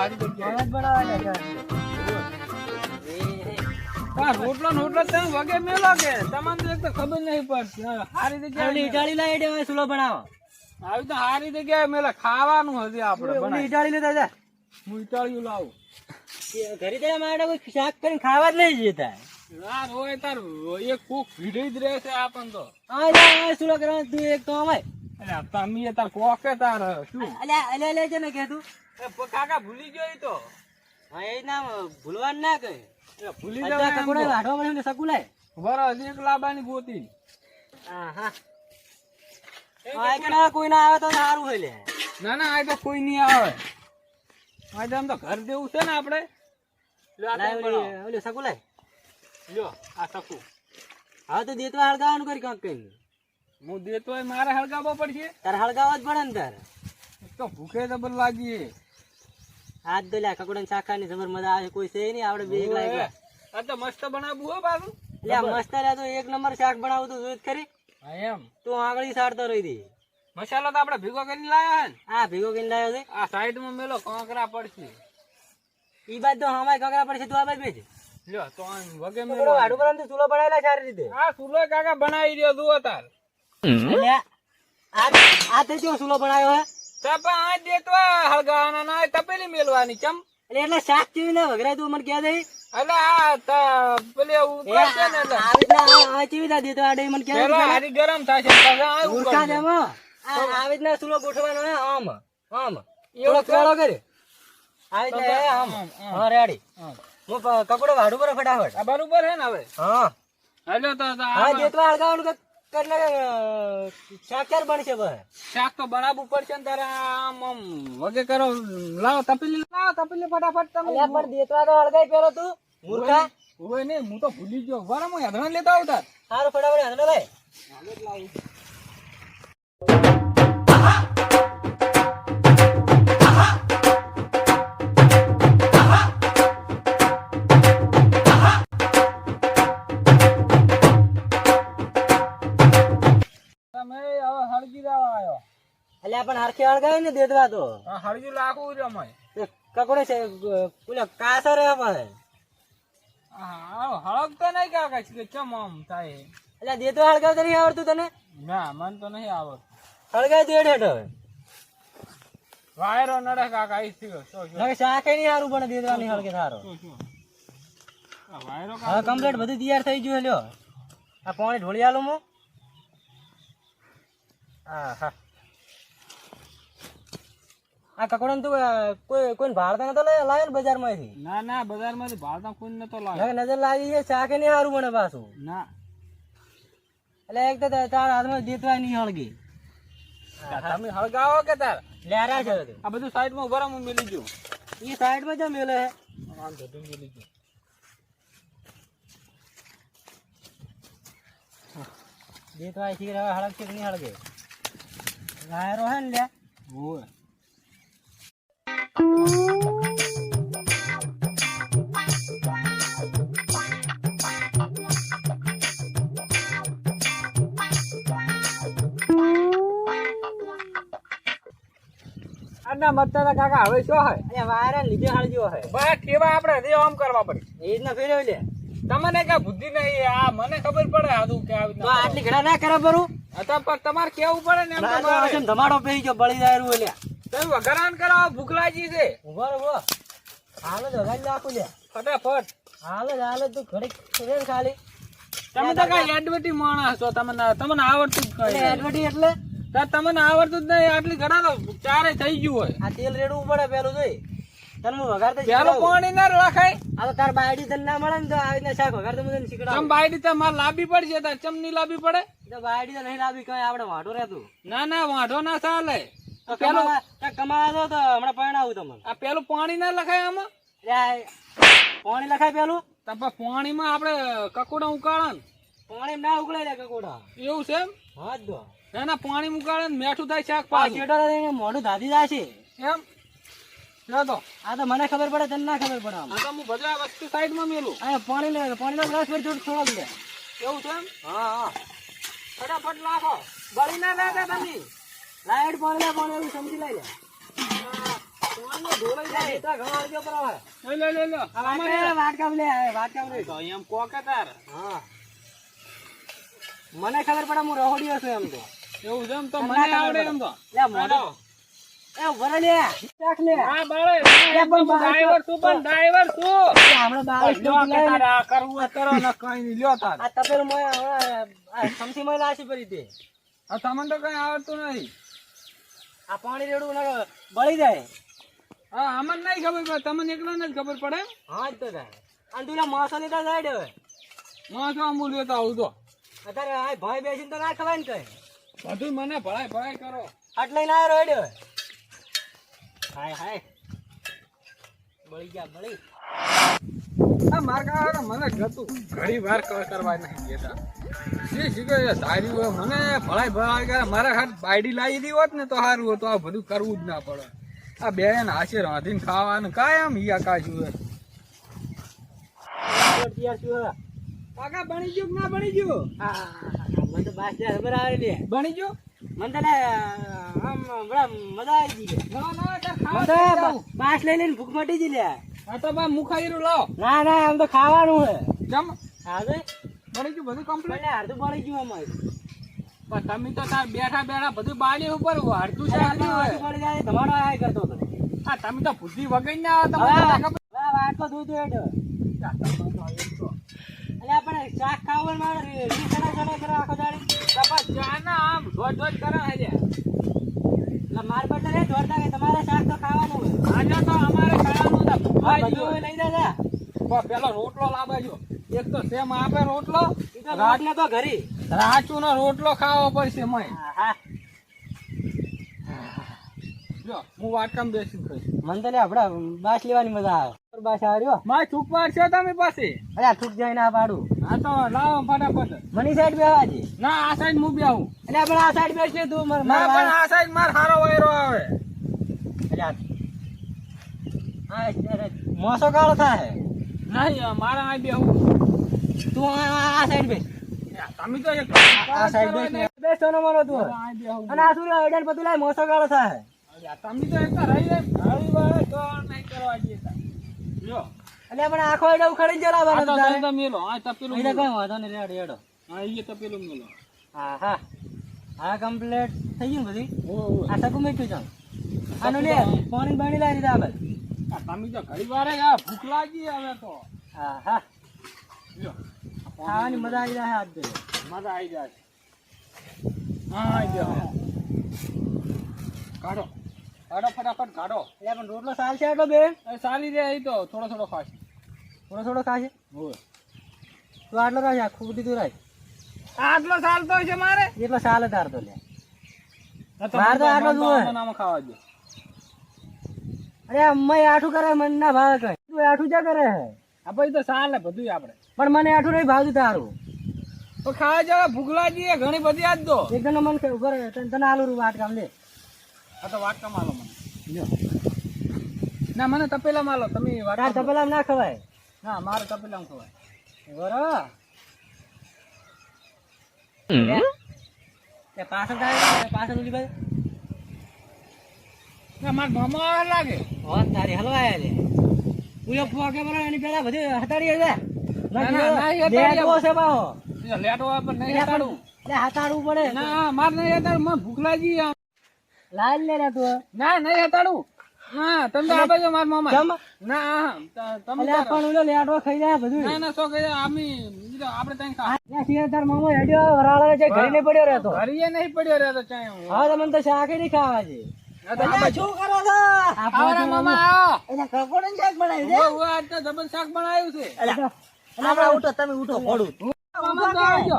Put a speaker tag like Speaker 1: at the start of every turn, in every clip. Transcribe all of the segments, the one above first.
Speaker 1: હારી જગ્યાએ
Speaker 2: જ બનાવવા છે
Speaker 1: રોટલો તમે વગે મેલો કે તમને તો એક તો ખબર નહીં પડતી હારી જગ્યાએ
Speaker 2: ઇટાળી લાવી દે સુલો બનાવો
Speaker 1: આવી તો હારી જગ્યાએ મેલે ખાવાનું હજી આપણે
Speaker 2: ઇટાળી લેતા જા
Speaker 1: હું ઇટાળ્યું લાવું
Speaker 2: ઘરે જવા માટે કોઈ શાક કરીને ખાવા જ નહીં જતા
Speaker 1: ના રોય તાર એક કોક ભીડી જ રહેશે આપણ તો
Speaker 2: સુલો કરવા તું એક તો આવે
Speaker 1: અલ્યા તમે તાર કોકે તાર શું
Speaker 2: અલ્યા છે ને કે તું
Speaker 1: કાકા ભૂલી ગયો ઈ તો
Speaker 2: હા એ ના ભૂલવાનું ના કહે
Speaker 1: ભૂલી
Speaker 2: વાઢવા મળે શકું લાય
Speaker 1: બરાબર એક લાબાની ગોતી
Speaker 2: કોઈ ના આવે તો સારું હોય લે
Speaker 1: ના ના આ તો કોઈ નહીં આવે આ તો આમ તો ઘર જેવું છે ને આપડે
Speaker 2: શકું લાય
Speaker 1: લ્યો આ શકું
Speaker 2: હા તો દેતવા હળગાવાનું કરી કાંક કઈ
Speaker 1: હું દેતો હોય મારે હળગાવવો પડશે
Speaker 2: તારે હળગાવવા જ પડે ને તારે
Speaker 1: તો ભૂખે જબર લાગી
Speaker 2: હાથ દો લ્યા કકડો શાખાની જબર મજા આવે કોઈ છે નહીં આપડે બે એકલા
Speaker 1: આ તો મસ્ત બનાવવું હો બાબુ
Speaker 2: મસ્ત રહ્યા તો એક નંબર શાક બનાવું તો જોઈ ખરી
Speaker 1: હા એમ
Speaker 2: તું આગળ સાડતો રહી દે
Speaker 1: મસાલો તો આપડે ભેગો કરીને લાયા ને
Speaker 2: હા ભેગો કરીને લાવ્યો છે
Speaker 1: આ સાઈડ માં મેલો કાંકરા પડશે
Speaker 2: ઈ બાદ તો હમાય કાકરા પડશે તું આ બાદ બેજ
Speaker 1: લ્યો તો વગે
Speaker 2: મેલો
Speaker 1: મેલો
Speaker 2: વાડું પર તો ચૂલો બનાવેલા સારી રીતે
Speaker 1: આ સુલો કાકા બનાવી રહ્યો જુઓ તાર
Speaker 2: આ તે જો ચૂલો બનાવ્યો હે
Speaker 1: તપા આ દેતો હળગાવાના ના તપેલી મેલવાની ચમ
Speaker 2: એટલે શાક કેવી ને વગરાય તું મને કહે દે
Speaker 1: અલે આ પેલે ઉતરશે ને એટલે
Speaker 2: આવી રીતના આ કેવી રીતે દેતો આ ડે મને કહે
Speaker 1: પેલો હારી ગરમ થશે પછી આ
Speaker 2: ઉરખા દેમ આવી રીતના ચૂલો ગોઠવવાનો હે આમ આમ થોડો કોળો કરે આવી રીતના આમ હા રેડી હું કપડો વાડું પર ફટાફટ
Speaker 1: આ બરોબર હે ને હવે
Speaker 2: હા
Speaker 1: હાલો તો
Speaker 2: હા દેતવા હળગાવાનું એટલે શાક ક્યારે બનશે ભાઈ
Speaker 1: શાક તો બનાવવું પડશે ને તારે આમ આમ વગે કરો લાવો તપેલી ફટાફટ તમે
Speaker 2: પણ દેતવા તો હળગાઈ પેલો તું મૂર્ખા
Speaker 1: હોય ને હું તો ભૂલી ગયો બરાબર હું હેદરા લેતા આવતા
Speaker 2: સારું ફટાફટ હંડો ભાઈ પણ હરખે હળગાય ને દેતવા તો
Speaker 1: હળજી લાખું રમાય
Speaker 2: કકડે છે પેલા કાસા રે પણ
Speaker 1: હળગતો નહીં કાકા કે કેમ આમ થાય
Speaker 2: એટલે દેતવા હળગાવ તો નહીં આવડતું તને
Speaker 1: ના મન તો નહીં આવડતું
Speaker 2: હળગાય દેડ હેઠ હવે
Speaker 1: વાયરો નડે કાકા ઈ થયો
Speaker 2: શાકે નહીં સારું પણ દેતવા નહીં હળગે સારો
Speaker 1: વાયરો
Speaker 2: હા કમ્પ્લીટ બધું તૈયાર થઈ ગયું લ્યો આ પાણી ઢોળી આલું હું હા હા આ કકડો તો કોઈ ભાડતા નતો લાવ્યો ને બજાર માંથી
Speaker 1: ના ના બજાર માંથી ભાડતા કોઈ નતો લાવ્યો
Speaker 2: નજર લાગી છે શાકે નહીં સારું મને પાછું
Speaker 1: ના
Speaker 2: એટલે એક તો તારા હાથમાં દેતવા નહીં હળગી
Speaker 1: તમે હળગાવો કે તાર
Speaker 2: લેરા છે
Speaker 1: આ બધું સાઈડ માં ગરમ મેલી ગયું
Speaker 2: એ સાઈડ માં જ મેલે હે
Speaker 1: આમ બધું મેલી ગયું
Speaker 2: દેતવા શીખર હળગ છે કે નહીં હળગે ગાયરો હે ને લ્યા
Speaker 1: હોય મતતા કાકા હવે શું હે
Speaker 2: વાયરા લીધે હળગ્યો હે
Speaker 1: બસ ઠેવા આપણે હજી આમ કરવા પડે
Speaker 2: એ રીતના ફેરવ લે
Speaker 1: તમને કઈ બુદ્ધિ નહીં આ મને ખબર પડે આદુ કે આવી
Speaker 2: આટલી ઘડા ના કરે બરું
Speaker 1: તમારે કેવું પડે ને એમ
Speaker 2: ધમાડો પેહી ગયો બળી જાય લે
Speaker 1: તમે વઘારાન કરાવો ભૂખલાજી છે
Speaker 2: ઉભો હાલો જ વગાડી નાખું લે
Speaker 1: ફટાફટ
Speaker 2: હાલો તું ઘડી ખાલી
Speaker 1: તમે તો કઈ એડવર્ટી માણસ છો તમને આવડતું જ કઈ
Speaker 2: એડવર્ટી એટલે
Speaker 1: તમને આવડતું જ નહીં આટલી ઘડા તો ચારે થઈ ગયું હોય
Speaker 2: આ તેલ રેડવું પડે પેલું જોઈ તને હું વઘાર
Speaker 1: પેલું પાણી ના રખાય
Speaker 2: આ તો તાર બાયડી તને ના મળે ને તો આવી રીતના શાક વઘાર તો મને શીખડાવ
Speaker 1: ચમ બાયડી તો મારે લાવવી પડશે તાર ચમ નહીં લાવવી પડે
Speaker 2: તો બાયડી તો નહીં લાવી કઈ આપણે વાંઢો રહેતું
Speaker 1: ના વાંઢો ના ચાલે
Speaker 2: કમાવા તો હમણાં પરણાવું તમને
Speaker 1: આ પેલું પાણી ના લખાય આમાં
Speaker 2: પાણી લખાય પેલું
Speaker 1: પાણીમાં આપડે કકોડા ઉકાળે ને
Speaker 2: પાણી ના ઉકળે લે કકોડા
Speaker 1: એવું છે એમ
Speaker 2: હા જ
Speaker 1: એના પાણી ઉકાળે ને મીઠું થાય શાક
Speaker 2: મોઢું ધાધી જાય છે
Speaker 1: એમ તો
Speaker 2: આ તો મને ખબર પડે તને ના ખબર પડે
Speaker 1: આ તો હું બધા વસ્તુ સાઈડ માં મેલું
Speaker 2: પાણીનો ગ્લાસ પર થોડો લે
Speaker 1: એવું છે એમ હા ફટાફટ લાખો બળી ના લેતા તમે
Speaker 2: લાઈટ પાણી એવું સમજી લઈ લે તોય ઢોલાઈ જાય તો ઘણો આવજો પર હવે
Speaker 1: લે
Speaker 2: આ વાટકા લે વાટકા લે
Speaker 1: તો એમ કોકે તાર
Speaker 2: હા મને ખબર પડે હું રહોડીયો છું એમ તો
Speaker 1: એવું છે એમ તો મને આવડે એમ તો
Speaker 2: લે મોઢો એ વરે લે ચાખ લે
Speaker 1: હા બાળે ડ્રાઈવર તું પણ ડ્રાઈવર તું
Speaker 2: આપણે બાળ
Speaker 1: લ્યો કે તારે આ કરવું હોય કરો ને કઈ નહીં લ્યો તાર
Speaker 2: આ તપેલું મોય સમસી મોય લાસી પડી દે
Speaker 1: આ તમને તો કઈ આવડતું નહીં
Speaker 2: આ પાણી રેડું ના બળી જાય
Speaker 1: હા અમને નહીં ખબર પડે તમને એકલાને જ ખબર પડે
Speaker 2: હા જ તો થાય અને તુલા માસો લીધા સાઈડ હવે
Speaker 1: માં શું આમ લ્યો તો આવું તો
Speaker 2: અત્યારે આ ભાઈ બેસીને તો ના ખવાય ને કઈ
Speaker 1: બધું મને ભળાય ભળાય કરો
Speaker 2: આટ લઈને આવ્યો રેડ્યો હાય હાય બળી ગયા બળી
Speaker 1: આ માર કાકા મને ગતું ઘણી વાર કરવા નહીં દેતા જે શીખે ધાર્યું હોય મને ભળાય ભળાય કરે મારા હાથ બાયડી લાવી દી હોત ને તો સારું હતું આ બધું કરવું જ ના પડે આ બેન હાશે રાંધીને ખાવાનું કાયમ હિયા કાશું કાકા બની ગયું કે ના બની ગયું
Speaker 2: મને તો બાસ ખબર આવે લે
Speaker 1: બની ગયું
Speaker 2: મને તો આમ બડા મજા આવી ગઈ
Speaker 1: ના ના તાર
Speaker 2: મને
Speaker 1: ખાવા
Speaker 2: તો બાસ લઈ લઈને ભૂખ મટી જ લે
Speaker 1: આ તો બા મુખાઈરું લાવો
Speaker 2: ના ના આમ તો ખાવાનું હે
Speaker 1: જમ
Speaker 2: હા તો
Speaker 1: બની ગયું બધું કમ્પ્લીટ
Speaker 2: અડધું બળી ગયું અમારે
Speaker 1: પણ તમે તો તાર બેઠા બેઠા બધું બાળી ઉપર અડધું છે
Speaker 2: બળી જાય તમારો આ કરતો હતો
Speaker 1: હા તમે તો બુદ્ધિ વગર ના આવે તમને
Speaker 2: વાટકો દૂધ હેડ એટલે આપણે શાક ખાવાનું મારે રીસડા ચડા કરે આખો દાડી
Speaker 1: ચા ના આમ ધોધ ધોધ કરે હે
Speaker 2: એટલે માર બટે રે દોડતા કે તમારે શાક તો ખાવાનું હોય
Speaker 1: આજે તો અમારે ખાવાનું હતા ભૂખા
Speaker 2: બધું લઈ જા
Speaker 1: પેલો રોટલો લાવજો એક તો સેમ આપે રોટલો
Speaker 2: રાત ને તો ઘરી
Speaker 1: રાચુ નો રોટલો ખાવો પડશે મય
Speaker 2: હા
Speaker 1: જો હું વાટકામ બેસી ખાઈશ
Speaker 2: મને તો લે આપડા બાસ લેવાની મજા આવે બાસ આવ્યો
Speaker 1: માય થૂક પાડશે તમે પાસે
Speaker 2: અરે આ થૂક જઈને આ પાડું
Speaker 1: હા તો લાવો ફટાફટ
Speaker 2: મની સાઈડ બેવાજી
Speaker 1: ના આ સાઈડ હું બેહું
Speaker 2: એટલે આપણે આ સાઈડ બેસી તું
Speaker 1: ના પણ આ સાઈડ માર હારો વાયરો આવે
Speaker 2: મોસો કાળો થાય
Speaker 1: નહીં મારા આ બેહું
Speaker 2: તું આ સાઈડ બેસ
Speaker 1: તમે તો એક
Speaker 2: આ સાઈડ બેસ બેસો ન મારો તું
Speaker 1: આ બેહું
Speaker 2: અને આ સૂર્ય અડલ બધું લાય મોસો કાળો થાય
Speaker 1: તમે તો એક રહી જાય ભાડી વાળા તો નહીં કરવા જતા લ્યો
Speaker 2: એટલે આપણે આખો એડો ઉખાડી જલાવાનો
Speaker 1: આ તો તમે મેલો આ તપેલું
Speaker 2: એટલે કઈ વાંધો નહીં રેડ એડો
Speaker 1: હા એ તપેલું મેલો
Speaker 2: હા હા હા કમ્પ્લીટ થઈ ગયું બધી
Speaker 1: ઓ
Speaker 2: આ સકું મીઠું ચાલ આનો લે પાણી બાણી લાવી દીધા આપણે
Speaker 1: તમે તો ઘડી વારે આ ભૂખ લાગી હવે તો
Speaker 2: હા હા
Speaker 1: લ્યો
Speaker 2: ખાવાની મજા આવી જાય આજ દે
Speaker 1: મજા આવી જાય હા આવી ગયો કાઢો કાઢો ફટાફટ કાઢો
Speaker 2: એટલે પણ રોટલો સાલ છે એટલો બે
Speaker 1: એ સારી રે એ તો થોડો થોડો ખાશે
Speaker 2: થોડો થોડો ખાશે
Speaker 1: હોય
Speaker 2: તું આટલો રાખ આખું બધું તું રાખ
Speaker 1: આટલો ચાલતો છે મારે
Speaker 2: એટલો સાલ તાર તો લે મારે તો આટલો જ હોય
Speaker 1: નામ ખાવા દો
Speaker 2: અરે અમ્મા આઠું કરે મને ના ભાવે કઈ તું આઠું જા કરે હે
Speaker 1: આ પછી તો ચાલે બધું આપણે
Speaker 2: પણ મને આઠું નહીં ભાવતું તારું
Speaker 1: તો ખાવા જવા ભૂખ લાગી છે ઘણી બધી આજ દો
Speaker 2: એકદમ મન કે ઉપર તને આલુ રૂ વાટ કામ લે
Speaker 1: આ તો વાટકા માલો મને લ્યો ના મને તપેલા માલો તમે
Speaker 2: તાર
Speaker 1: વાટકા
Speaker 2: તપેલા ના ખવાય
Speaker 1: ના મારે તપેલા ખવાય
Speaker 2: બરો તે પાછળ થાય પાછળ ઉલી ભાઈ
Speaker 1: ના માર મામા લાગે
Speaker 2: હોત તારી હલવાયા લે ઉયો ફોકે બરો એની પેલા બધી હટાડી જાય
Speaker 1: ના, ના, હટાડી
Speaker 2: લેટવો છે બાહો
Speaker 1: લેટો પણ નહીં હટાડું
Speaker 2: એટલે હટાડવું પડે
Speaker 1: ના માર નહીં હટાડું મને ભૂખ લાગી આમ.
Speaker 2: લાલ લે રે તું
Speaker 1: ના નહીં હટાડું ના તમે તો આપે છો મારા મામા
Speaker 2: જમ
Speaker 1: ના તમે
Speaker 2: એટલે પણ ઉલો લેટવો ખાઈ જાય બધું
Speaker 1: ના ના શું કહે આપણે ત્યાં ખા
Speaker 2: ત્યાં સિવાય તાર મામો હેડ્યો વરાળો છે ઘરે નહીં પડ્યો રહેતો
Speaker 1: ઘરે નહીં પડ્યો રે તો ચાય હું
Speaker 2: હવે તમને તો શાકે નહીં ખાવા છે શું કરો છો
Speaker 1: આવરા મામા આવો
Speaker 2: એટલે કકોડન શાક બનાવ્યું છે
Speaker 1: ઓ આજ તો ડબલ શાક બનાવ્યું છે
Speaker 2: આપણે ઉઠો તમે ઉઠો પડું
Speaker 1: મામા તો આવજો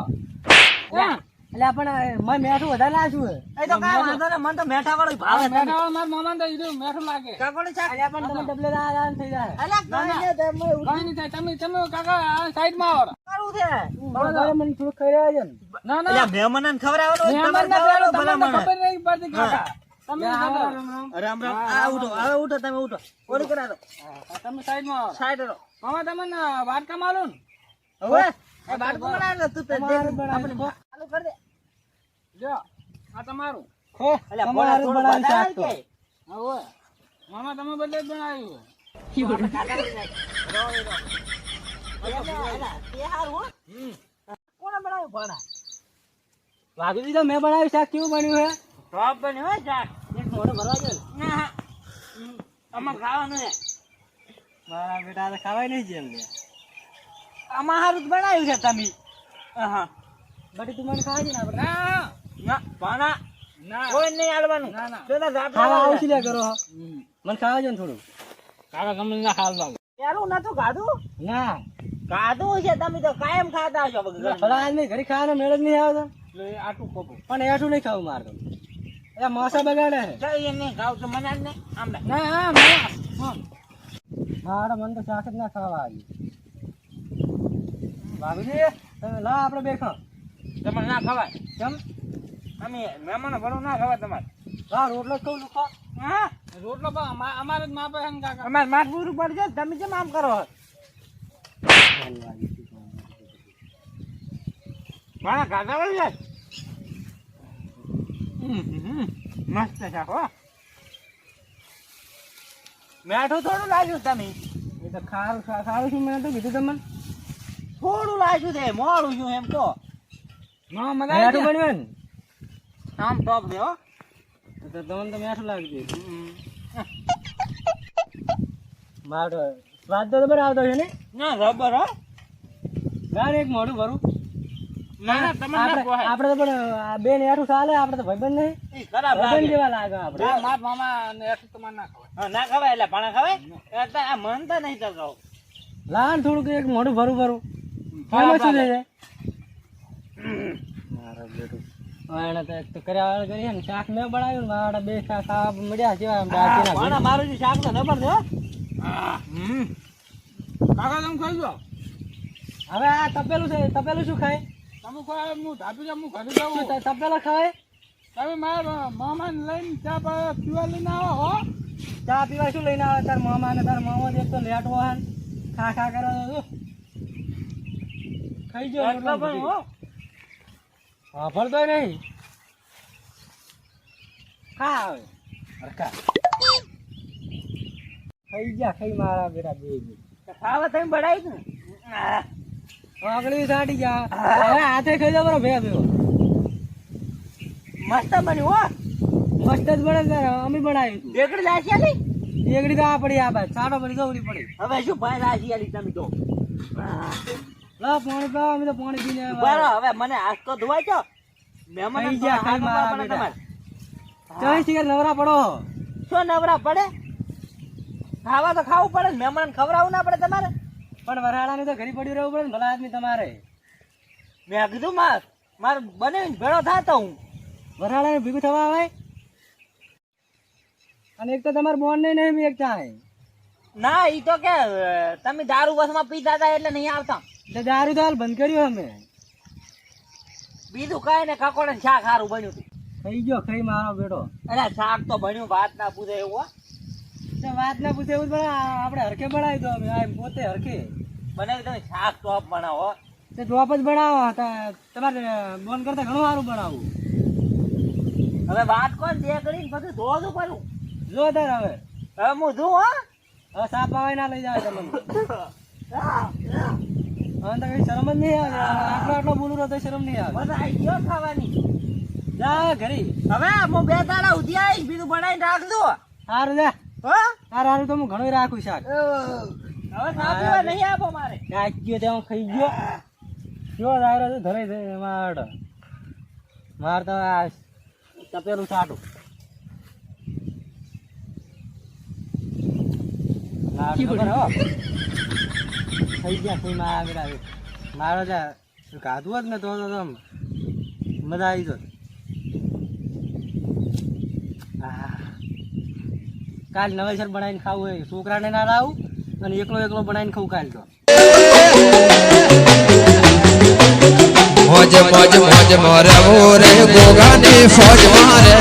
Speaker 1: હા
Speaker 2: એટલે પણ મેં મેઠું વધારે લાશું એ તો કાંઈ વાંધો નહીં મને તો મેઠા વાળું ભાવે
Speaker 1: મેઠા મારા મામા તો ઈડું મેઠું લાગે
Speaker 2: કકોડન શાક એટલે પણ તમે ડબલે દાન થઈ જાય
Speaker 1: કઈ નહીં થાય તમે કાકા સાઈડ માં આવો
Speaker 2: કરવું છે મને થોડું ખાઈ રહ્યા છે ને
Speaker 1: ના ના
Speaker 2: મહેમાન ખવડાવવાનું
Speaker 1: મહેમાન ના પેલો તમને તો ખબર નહીં પડતી કાકા તમે
Speaker 2: રામ રામ આ ઉઠો હવે ઉઠો તમે ઉઠો ઓડી કરા દો
Speaker 1: તમે સાઈડ માં આવો
Speaker 2: સાઈડ રહો
Speaker 1: મામા તમને વાટકા માલું
Speaker 2: હવે એ બાટકો બનાવ તું તે આપણે ચાલુ કર દે
Speaker 1: જો આ તમારું
Speaker 2: એટલે તમારું બનાવી શાક તો
Speaker 1: હવે મામા તમે બદલે જ બનાવ્યું
Speaker 2: આપણે ખાતા નથી. તે હારું હો. કોણે બનાવ્યું ભણા? વાઘુજી તો મેં બનાવ્યું. શાક કેવું બન્યું હે? ટોપ બન્યું હે શાક. એક મોઢો ભરવા દે. ના આમાં ખાવાનું હે. મારા બેટા તો ખાવાય નહીં જેમ લે. આમાં હારું જ બનાવ્યું છે તમે. હા બટી તું મને ખાવા દે ને આપણે. ના ના ભણા ના કોઈ નહીં આલવાનું. ના ના પેલા ખાવા આવશે લે કરો. મને ખાવા દે ને થોડું.
Speaker 1: કાકા તમને ના હાલ લાગે
Speaker 2: પેલું નતું ખાધું? ના ખાધું છે. તમે તો કાયમ ખાતા છો. ભલા આદમી ઘરે ખાવાનો મેળ જ નહીં આવતો.
Speaker 1: એટલે આટલું ખોટું
Speaker 2: પણ એઠું નહીં ખાવું મારે તો. એ મોસા બગાડે છે.
Speaker 1: એ નહીં ખાવ તો મને જ નહીં આમ
Speaker 2: ના હા મારા મન તો શાક જ ના ખાવા આવી. ભાભીજી તમે લા આપણે બે ખાવ.
Speaker 1: તમારે ના ખવાય
Speaker 2: કેમ?
Speaker 1: અમે મહેમાનો ભરો ના ખવાય તમારે
Speaker 2: હા રોટલો જ કહું લુખો.
Speaker 1: હા રોટલો પણ અમારે જ માપે છે ને કાકા
Speaker 2: અમારે માથ પૂરું પડી જાય. તમે કેમ આમ કરો?
Speaker 1: મારા ગાધા વળી જાય મસ્ત શાક હો
Speaker 2: મેઠું થોડું લાગ્યું તમે. એ તો ખારું સારું શું મેં તો કીધું તમને. થોડું લાગ્યું છે મોડું છું એમ તો.
Speaker 1: મજા
Speaker 2: મેઠું બન્યું ને
Speaker 1: આમ ટોપ દે હો
Speaker 2: તો તમને તો મેઠું લાગ્યું. મારો સ્વાદ તો બરાબર આવતો છે ને.
Speaker 1: ના રબર હો
Speaker 2: ગાર એક મોઢું ભરું.
Speaker 1: ના ના તમે ના પોહાય
Speaker 2: આપણે તો પણ બેન એઠું ચાલે. આપણે તો ભાઈબંધ નહીં.
Speaker 1: ખરાબ
Speaker 2: ભાઈબંધ જેવા લાગે આપણે.
Speaker 1: મારા મામા ને એઠું તમારે ના ખવાય
Speaker 2: ના ખવાય એટલે પણ ખવાય એટલે આ મન તો નહીં તો લાન થોડુંક એક મોઢું ભરું એમાં શું છે મારા બેટું એને તો એક તો કર્યા વાળા કરીએ ને શાક મેં બનાવ્યું ને મારા બે શાક ખાવા મળ્યા છે મારું જે શાક તો નબર છે.
Speaker 1: કાકા તમે ખાઈ જાઓ
Speaker 2: હવે આ તપેલું છે. તપેલું શું ખાય?
Speaker 1: તમે ખાય હું ધાપી જાઉં હું ઘરે જાઉં
Speaker 2: તપેલા ખાય?
Speaker 1: તમે મારા મામાને લઈને ચા પીવા લઈને આવો હો
Speaker 2: ચા પીવા શું લઈને આવે તાર મામા ને તાર મામા એક તો લેટ વાહન ખા કરો ખાઈ જાઓ. હા ભરતો નહીં ખા આવે હરખા ખાઈ ગયા. ખાઈ મારા બેટા બે ખાવા તમે બડાવી ને આગળ સાટી જા. હવે હાથે ખાઈ જાવ બરો ભેગા ભેગો. મસ્ત બન્યું હો. મસ્ત જ બને તારે અમે બનાવ્યું. એકડી લાશી આલી એકડી તો આ પડી આ બાદ સાડો પડી ગૌરી પડી. હવે શું ભાઈ લાશી આલી તમે તો લા પાણી પા. અમે તો પાણી પીને બરો. હવે મને હાથ તો ધોવાય છો. મહેમાન ખાઈ મારા બેટા ચાઈ સિગર નવરા પડો. શું નવરા પડે? ખાવા તો ખાવું પડે ને. મહેમાન ખવડાવવું ના પડે તમારે? પણ વરાળાની તો ઘરે પડ્યું રહેવું પડે ને ભલા આદમી તમારે. મેં કીધું મારે બનાવીને ભેળો થતો હું. વરાળાને ભેગું થવા આવે. અને એક તો તમારે બોન નહીં એક ચાય. ના ઈ તો કે તમે દારૂ બસમાં પીતા હતા એટલે નહીં આવતા. એટલે દારૂ તો હાલ બંધ કર્યું અમે. બીજું કઈ ને કકોડે શાક સારું બન્યું હતું. ખાઈ ગયો ખાઈ મારો બેટો. અરે શાક તો બન્યું. વાત ના પૂછે એવું. વાત ના પૂછે એવું પણ આપણે હરખે બનાવી દો. અમે પોતે હરખે બનાવી. તમે શાક ટોપ બનાવો. તે ટોપ જ બનાવો. તમારે બોન કરતા ઘણું સારું બનાવવું. હવે વાત કોણ જે કરીને બધું ધોવાનું પડું. જો તાર હવે હું ધોઉં. હવે સાપ આવે ના લઈ જાય તમને. હવે તો કઈ શરમ જ નહીં આવે. આટલો બોલું તો શરમ નહીં આવે. બધા આવી ગયો ખાવાની. જા ઘરે. હવે હું 2 દાડા ઉધી આવી બીજું બનાવીને રાખજો. સારું જા. હારું તો હું ઘણું રાખું શાક. હવે ખાવા નહીં આપો મારે. ગયો ત્યાં ખાઈ ગયો. કેવો દાયરો છે ધરે છે માર તો આ તપેલું છાટું. ખાઈ ગયા ખાઈ મારા બેટા. મારો ત્યાં ખાધું જ ને તો મજા આવી જત. કાલ નવેસર બનાવીને ખાવું હોય. છોકરાને ના લાવું અને એકલો બનાવીને ખાવું કાલ તો.
Speaker 3: મોજ મોજ મોજ મોરે મોરે ગોગાની ફોજ મારે.